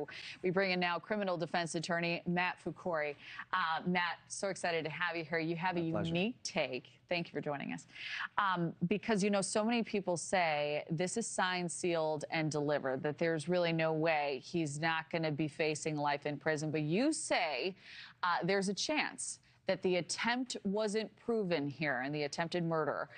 Chicago. We bring in now criminal defense attorney Matt Fakhoury. Matt, so excited to have you here. You have a unique take. Thank you for joining us. Because, you know, so many people say this is signed, sealed, and delivered, that there's really no way he's not going to be facing life in prison. But you say there's a chance that the attempt wasn't proven here in the attempted murder.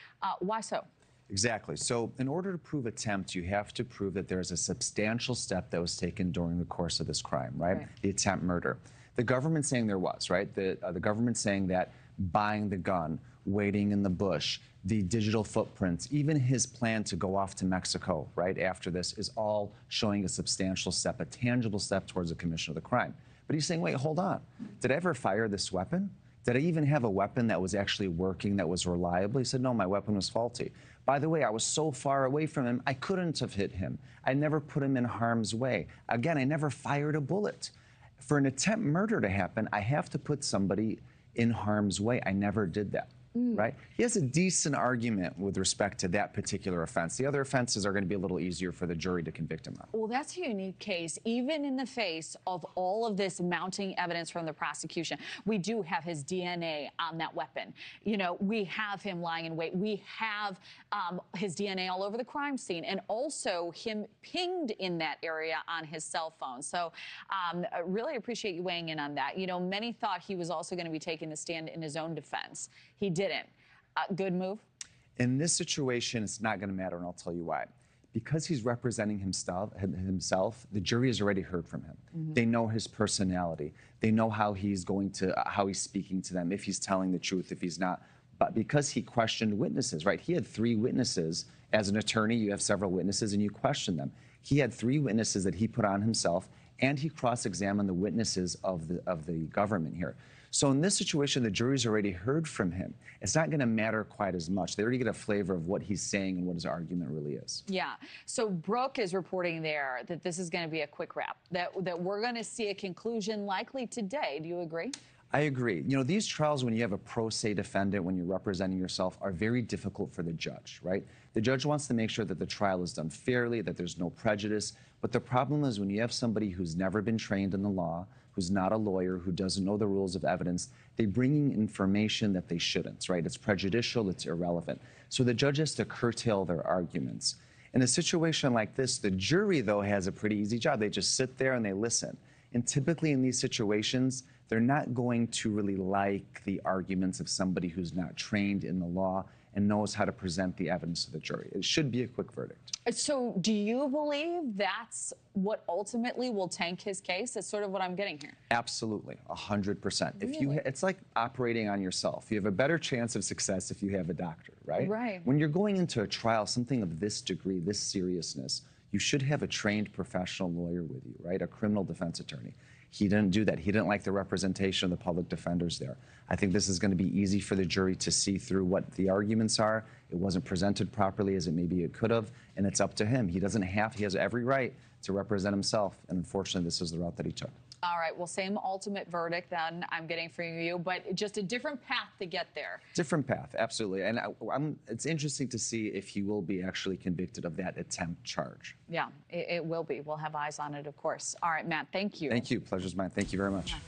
Why so? Exactly. So in order to prove attempt, you have to prove that there's a substantial step that was taken during the course of this crime, right? The attempt murder. The government saying there was, right? The government saying that buying the gun, waiting in the bush, the digital footprints, even his plan to go off to Mexico right after this is all showing a substantial step, a tangible step towards the commission of the crime. But he's saying, wait, hold on. Did I ever fire this weapon? Did I even have a weapon that was actually working, that was reliable? He said, no, my weapon was faulty. By the way, I was so far away from him, I couldn't have hit him. I never put him in harm's way. Again, I never fired a bullet. For an attempt murder to happen, I have to put somebody in harm's way. I never did that. Right? He has a decent argument with respect to that particular offense. The other offenses are going to be a little easier for the jury to convict him on. Well, that's a unique case. Even in the face of all of this mounting evidence from the prosecution, we do have his DNA on that weapon. You know, we have him lying in wait. We have his DNA all over the crime scene, and also him pinged in that area on his cell phone. So I really appreciate you weighing in on that. You know, many thought he was also going to be taking the stand in his own defense. He didn't. Good move? In this situation, it's not going to matter, and I'll tell you why. Because he's representing himself, the jury has already heard from him. They know his personality. They know how he's speaking to them, if he's telling the truth, if he's not. But because he questioned witnesses, right? He had 3 witnesses. As an attorney, you have several witnesses, and you question them. He had 3 witnesses that he put on himself, and he cross-examined the witnesses of the government here. So in this situation, the jury's already heard from him. It's not going to matter quite as much. They already get a flavor of what he's saying and what his argument really is. Yeah. So Brooke is reporting there that this is going to be a quick wrap, that we're going to see a conclusion likely today. Do you agree? I agree. You know, these trials, when you have a pro se defendant, when you're representing yourself, are very difficult for the judge, right? The judge wants to make sure that the trial is done fairly, that there's no prejudice. But the problem is when you have somebody who's never been trained in the law, who's not a lawyer, who doesn't know the rules of evidence, they bring in information that they shouldn't, right? It's prejudicial, it's irrelevant. So the judge has to curtail their arguments. In a situation like this, the jury, though, has a pretty easy job. They just sit there and they listen. And typically in these situations, they're not going to really like the arguments of somebody who's not trained in the law and knows how to present the evidence to the jury. It should be a quick verdict. So do you believe that's what ultimately will tank his case? That's sort of what I'm getting here. Absolutely, 100%. Really? It's like operating on yourself. You have a better chance of success if you have a doctor, right? Right. When you're going into a trial, something of this degree, this seriousness, you should have a trained professional lawyer with you, right? A criminal defense attorney. He didn't do that. He didn't like the representation of the public defenders there. I think this is going to be easy for the jury to see through what the arguments are. It wasn't presented properly as maybe it could have, and it's up to him. He has every right to represent himself, and unfortunately, this is the route that he took. All right, well, same ultimate verdict then I'm getting from you, but just a different path to get there. Different path, absolutely. And it's interesting to see if he will be actually convicted of that attempt charge. Yeah, it will be. We'll have eyes on it, of course. All right, Matt, thank you. Thank you. Pleasure's mine. Thank you very much. Yeah,